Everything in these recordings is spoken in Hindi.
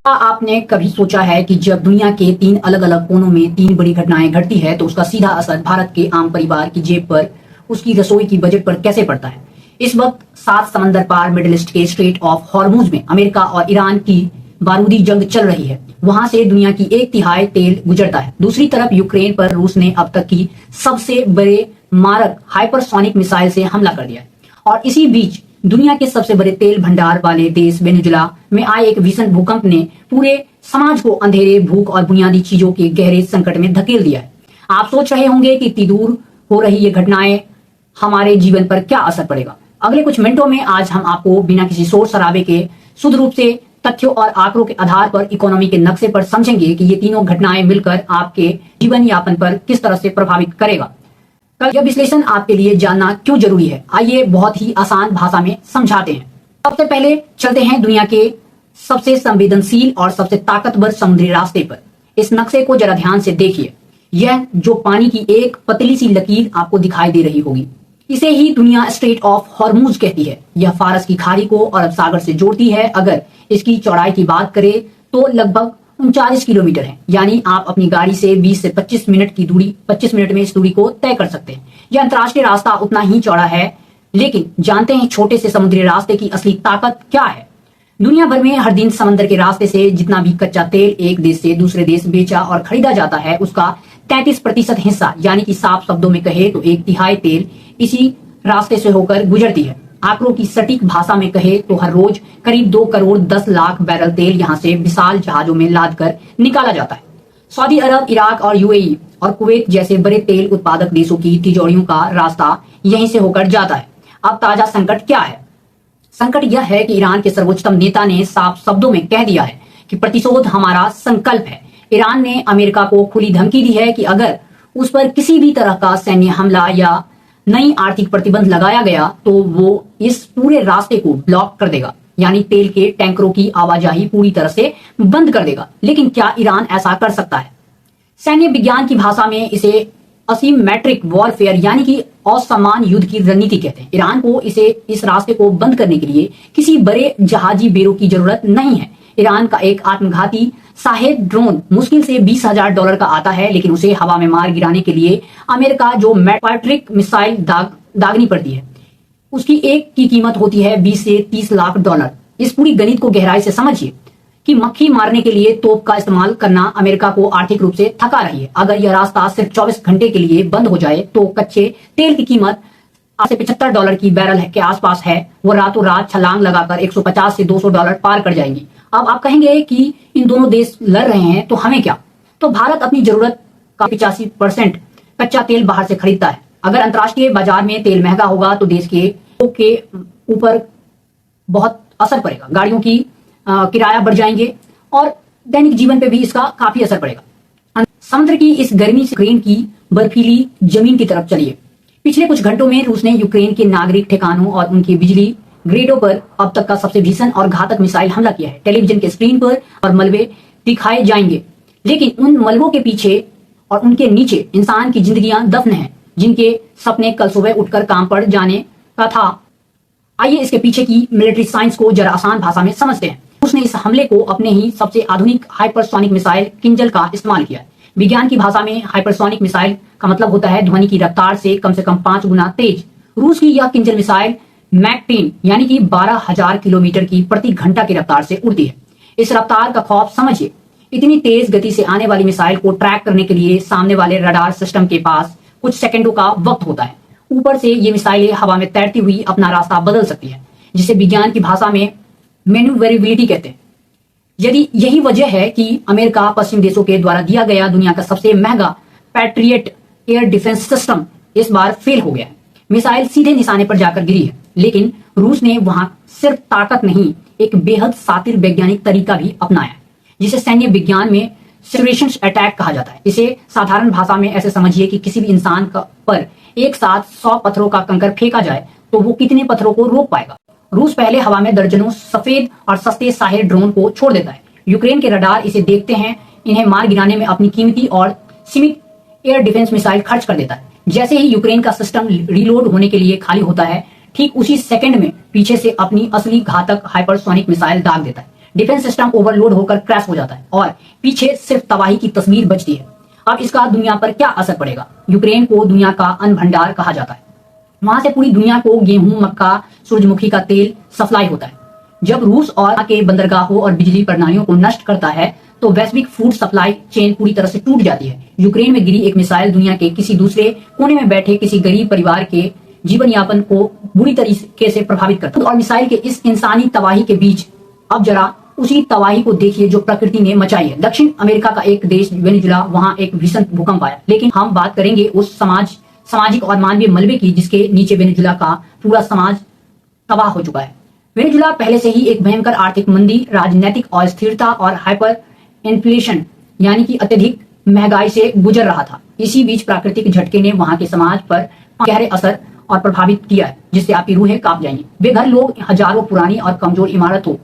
क्या आपने कभी सोचा है कि जब दुनिया के 3 अलग अलग कोनों में 3 बड़ी घटनाएं घटती है तो उसका सीधा असर भारत के आम परिवार की जेब पर, उसकी रसोई की बजट पर कैसे पड़ता है? इस वक्त 7 समंदर पार मिडिल ईस्ट के स्ट्रेट ऑफ हॉर्मुज में अमेरिका और ईरान की बारूदी जंग चल रही है। वहां से दुनिया की 1/3 तेल गुजरता है। दूसरी तरफ यूक्रेन पर रूस ने अब तक की सबसे बड़े मारक हाइपरसोनिक मिसाइल से हमला कर दिया है। और इसी बीच दुनिया के सबसे बड़े तेल भंडार वाले देश वेनेजुला में आए एक भीषण भूकंप ने पूरे समाज को अंधेरे, भूख और बुनियादी चीजों के गहरे संकट में धकेल दिया है। आप सोच रहे होंगे कि इतनी दूर हो रही ये घटनाएं हमारे जीवन पर क्या असर पड़ेगा। अगले कुछ मिनटों में आज हम आपको बिना किसी शोर शराबे के शुद्ध रूप से तथ्यों और आंकड़ों के आधार पर इकोनॉमी के नक्शे पर समझेंगे कि ये तीनों घटनाएं मिलकर आपके जीवन यापन पर किस तरह से प्रभावित करेगा। यह विश्लेषण आपके लिए जानना क्यों जरूरी है, आइए बहुत ही आसान भाषा में समझाते हैं। सबसे पहले चलते हैं दुनिया के सबसे संवेदनशील और सबसे ताकतवर समुद्री रास्ते पर। इस नक्शे को जरा ध्यान से देखिए। यह जो पानी की एक पतली सी लकीर आपको दिखाई दे रही होगी, इसे ही दुनिया स्ट्रेट ऑफ हॉर्मुज कहती है। यह फारस की खाड़ी को अरब सागर से जोड़ती है। अगर इसकी चौड़ाई की बात करें तो लगभग 39 किलोमीटर है, यानी आप अपनी गाड़ी से 20 से 25 मिनट की दूरी 25 मिनट में इस दूरी को तय कर सकते हैं। यह अंतर्राष्ट्रीय रास्ता उतना ही चौड़ा है, लेकिन जानते हैं छोटे से समुद्री रास्ते की असली ताकत क्या है? दुनिया भर में हर दिन समंदर के रास्ते से जितना भी कच्चा तेल एक देश से दूसरे देश बेचा और खरीदा जाता है, उसका 33% हिस्सा, यानी कि साफ शब्दों में कहे तो 1/3 तेल इसी रास्ते से होकर गुजरती है। आंकड़ों की सटीक भाषा में कहे तो हर रोज करीब 2 करोड़ 10 लाख बैरल तेल यहाँ से विशाल जहाजों में लाद कर निकाला जाता है। सऊदी अरब, इराक और यूएई और कुवैत जैसे बड़े तेल उत्पादक देशों की तिजोरियों का रास्ता यहीं से होकर जाता है। अब ताजा संकट क्या है? संकट यह है कि ईरान के सर्वोच्चतम नेता ने साफ शब्दों में कह दिया है कि प्रतिशोध हमारा संकल्प है। ईरान ने अमेरिका को खुली धमकी दी है कि अगर उस पर किसी भी तरह का सैन्य हमला या नई आर्थिक प्रतिबंध लगाया गया तो वो इस पूरे रास्ते को ब्लॉक कर देगा, यानी तेल के टैंकरों की आवाजाही पूरी तरह से बंद कर देगा। लेकिन क्या ईरान ऐसा कर सकता है? सैन्य विज्ञान की भाषा में इसे असिमेट्रिक वॉरफेयर यानी कि असमान युद्ध की रणनीति कहते हैं। ईरान को इस रास्ते को बंद करने के लिए किसी बड़े जहाजी बेड़ों की जरूरत नहीं है। ईरान का एक आत्मघाती शाहेद ड्रोन मुश्किल से $20,000 का आता है, लेकिन उसे हवा में मार गिराने के लिए अमेरिका जो पैट्रिक मिसाइल दागनी पड़ती है, उसकी एक की कीमत होती है $20 से $30 लाख। इस पूरी गणित को गहराई से समझिए कि मक्खी मारने के लिए तोप का इस्तेमाल करना अमेरिका को आर्थिक रूप से थका रही है। अगर यह रास्ता सिर्फ 24 घंटे के लिए बंद हो जाए तो कच्चे तेल की कीमत आज से $75 की बैरल के आसपास है, वो रातों रात छलांग लगाकर $150 से $200 पार कर जाएंगी। अब आप कहेंगे कि इन दोनों देश लड़ रहे हैं तो हमें क्या? तो भारत अपनी जरूरत का 85% कच्चा तेल बाहर से खरीदता है। अगर अंतर्राष्ट्रीय बाजार में तेल महंगा होगा तो देश के ऊपर बहुत असर पड़ेगा। गाड़ियों की किराया बढ़ जाएंगे और दैनिक जीवन पे भी इसका काफी असर पड़ेगा। समुद्र की इस गर्मी से यूक्रेन की बर्फीली जमीन की तरफ चलिए। पिछले कुछ घंटों में रूस ने यूक्रेन के नागरिक ठिकानों और उनकी बिजली ग्रिडों पर अब तक का सबसे भीषण और घातक मिसाइल हमला किया है। टेलीविजन के स्क्रीन पर और मलबे दिखाए जाएंगे, लेकिन उन मलबों के पीछे और उनके नीचे इंसान की जिंदगियां दफन हैं, जिनके सपने कल सुबह उठकर काम पर जाने का था। आइए इसके पीछे की मिलिट्री साइंस को जरा आसान भाषा में समझते हैं। उसने इस हमले को अपने ही सबसे आधुनिक हाइपरसोनिक मिसाइल किंजल का इस्तेमाल किया। विज्ञान की भाषा में हाइपरसोनिक मिसाइल का मतलब होता है ध्वनि की रफ्तार से कम 5 गुना तेज। रूस की यह किंजल मिसाइल मैक 10 यानी कि 12,000 किलोमीटर की प्रति घंटा की रफ्तार से उड़ती है। इस रफ्तार का खौफ समझिए। इतनी तेज गति से आने वाली मिसाइल को ट्रैक करने के लिए सामने वाले रडार सिस्टम के पास कुछ सेकंडों का वक्त होता है। ऊपर से ये मिसाइलें हवा में तैरती हुई अपना रास्ता बदल सकती है, जिसे विज्ञान की भाषा में मैन्यूवरेबिलिटी कहते हैं। यदि यही वजह है कि अमेरिका पश्चिम देशों के द्वारा दिया गया दुनिया का सबसे महंगा पैट्रियट एयर डिफेंस सिस्टम इस बार फेल हो गया है। मिसाइल सीधे निशाने पर जाकर गिरी है, लेकिन रूस ने वहां सिर्फ ताकत नहीं, एक बेहद शातिर वैज्ञानिक तरीका भी अपनाया है, जिसे सैन्य विज्ञान में सिमुलेशन अटैक कहा जाता है। इसे साधारण भाषा में ऐसे समझिए कि किसी भी इंसान पर एक साथ 100 पत्थरों का कंकर फेंका जाए तो वो कितने पत्थरों को रोक पाएगा। रूस पहले हवा में दर्जनों सफेद और सस्ते शाहेद ड्रोन को छोड़ देता है। यूक्रेन के रडार इसे देखते हैं, इन्हें मार गिराने में अपनी कीमती और सीमित एयर डिफेंस मिसाइल खर्च कर देता है। जैसे ही यूक्रेन का सिस्टम रिलोड होने के लिए खाली होता है, ठीक उसी सेकंड में पीछे से अपनी असली घातक हाइपरसोनिक मिसाइल दाग देता है। डिफेंस सिस्टम ओवरलोड होकर क्रैश हो जाता है और पीछे सिर्फ तबाही की तस्वीर बचती है। अब इसका दुनिया पर क्या असर पड़ेगा? यूक्रेन को दुनिया का अन्न भंडार कहा जाता है। वहां से पूरी दुनिया को गेहूं, मक्का, सूरजमुखी का तेल सप्लाई होता है। जब रूस और के बंदरगाहों और बिजली प्रणालियों को नष्ट करता है तो वैश्विक फूड सप्लाई चेन पूरी तरह से टूट जाती है। यूक्रेन में गिरी एक मिसाइल दुनिया के किसी दूसरे कोने में बैठे किसी गरीब परिवार के जीवन यापन को बुरी तरीके से प्रभावित करता है। और मिसाइल के इस इंसानी तबाही के बीच अब जरा उसी तबाही को देखिए जो प्रकृति ने मचाई है। दक्षिण अमेरिका का एक देश वेनेजुला, वहां एक भीषण भूकंप आया, लेकिन हम बात करेंगे उस सामाजिक और मानवीय मलबे की जिसके नीचे वेनेजुला का पूरा समाज तबाह हो चुका है। वेनेजुला पहले से ही एक भयंकर आर्थिक मंदी, राजनीतिक अस्थिरता और हाइपर इन्फ्लेशन यानी कि अत्यधिक महंगाई से गुजर रहा था। इसी बीच प्राकृतिक झटके ने वहां के समाज पर गहरे असर और प्रभावित किया है, जिससे आपकी रूहें कांप जाएंगी। बेघर लोग, हजारों पुरानी और कमजोर इमारतों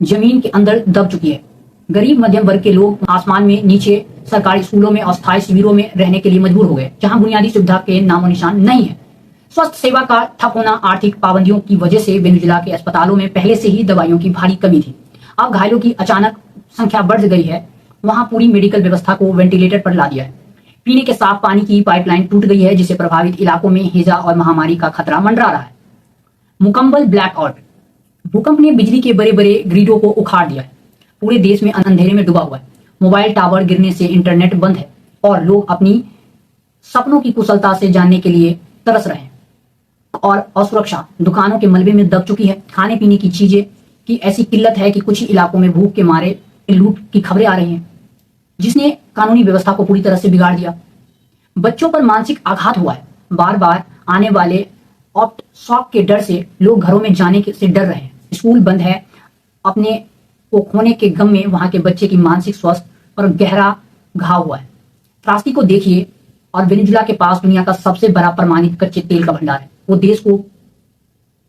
जमीन के अंदर दब चुकी है। गरीब मध्यम वर्ग के लोग आसमान में नीचे सरकारी स्कूलों में, अस्थायी शिविरों में रहने के लिए मजबूर हो गए, जहां बुनियादी सुविधा के नामो निशान नहीं है। स्वास्थ्य सेवा का ठप होना, आर्थिक पाबंदियों की वजह से वेनेजुला के अस्पतालों में पहले से ही दवाइयों की भारी कमी थी। अब घायलों की अचानक संख्या बढ़ गई है। वहां पूरी मेडिकल व्यवस्था को वेंटिलेटर पर ला दिया है। पीने के साफ पानी की पाइपलाइन टूट गई है, जिससे प्रभावित इलाकों में हैजा और महामारी का खतरा मंडरा रहा है। मुकम्मल ब्लैकआउट। भूकंप ने बिजली के बड़े बड़े ग्रिडों को उखाड़ दिया है। पूरे देश में अंधेरे में डूबा हुआ है। मोबाइल टावर गिरने से इंटरनेट बंद है और लोग अपनी सपनों की कुशलता से जानने के लिए तरस रहे हैं। और असुरक्षा दुकानों के मलबे में दब चुकी है। खाने पीने की चीजें की ऐसी किल्लत है कि कुछ ही इलाकों में भूख के मारे लूट की खबरें आ रही हैं, जिसने कानूनी व्यवस्था को पूरी तरह से बिगाड़ दिया। बच्चों पर मानसिक आघात हुआ है। बार बार आने वाले ऑप्ट शॉक के डर से लोग घरों में जाने से डर रहे हैं। स्कूल बंद है। अपने को खोने के गम में वहां के बच्चे की मानसिक स्वास्थ्य पर गहरा घाव हुआ है। त्रासदी को देखिए। और वेनेजुला के पास दुनिया का सबसे बड़ा प्रमाणित कच्चे तेल का भंडार है। वो देश को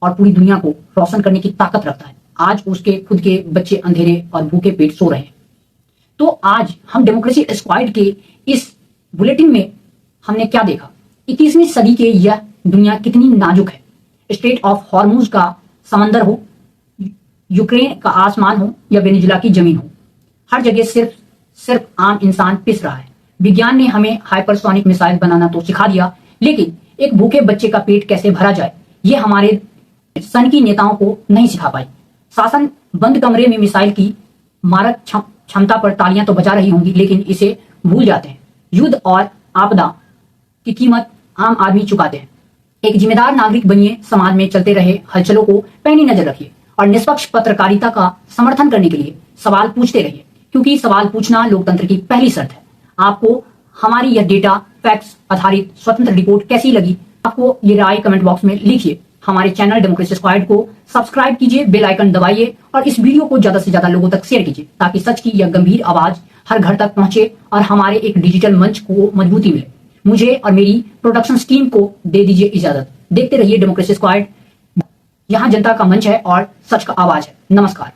और पूरी दुनिया को रोशन करने की ताकत रखता है। आज उसके खुद के बच्चे अंधेरे और भूखे पेट सो रहे हैं। तो आज हम डेमोक्रेसी स्क्वाड के इस बुलेटिन में हमने क्या देखा? 21वीं सदी के यह दुनिया कितनी नाजुक है। स्ट्रेट ऑफ हॉर्मुज का समंदर हो, यूक्रेन का आसमान हो या वेनेजुला की जमीन हो, हर जगह सिर्फ आम इंसान पिस रहा है। विज्ञान ने हमें हाइपरसोनिक मिसाइल बनाना तो सिखा दिया, लेकिन एक भूखे बच्चे का पेट कैसे भरा जाए ये हमारे सनकी नेताओं को नहीं सिखा पाई। शासन बंद कमरे में मिसाइल की मारक क्षमता पर तालियां तो बजा रही होंगी, लेकिन इसे भूल जाते हैं। युद्ध और आपदा की कीमत आम आदमी चुकाते हैं। एक जिम्मेदार नागरिक बनिए, समाज में चलते रहे हलचलों को पैनी नजर रखिए और निष्पक्ष पत्रकारिता का समर्थन करने के लिए सवाल पूछते रहिए, क्योंकि सवाल पूछना लोकतंत्र की पहली शर्त है। आपको हमारी यह डेटा फैक्ट्स आधारित स्वतंत्र रिपोर्ट कैसी लगी? आपको ये राय कमेंट बॉक्स में लिखिए। हमारे चैनल डेमोक्रेसी स्क्वाड को सब्सक्राइब कीजिए, बेल आइकन दबाइए और इस वीडियो को ज्यादा से ज्यादा लोगों तक शेयर कीजिए, ताकि सच की यह गंभीर आवाज हर घर तक पहुंचे और हमारे एक डिजिटल मंच को मजबूती मिले। मुझे और मेरी प्रोडक्शन टीम को दे दीजिए इजाजत। देखते रहिए डेमोक्रेसी स्क्वाड। यहाँ जनता का मंच है और सच का आवाज है। नमस्कार।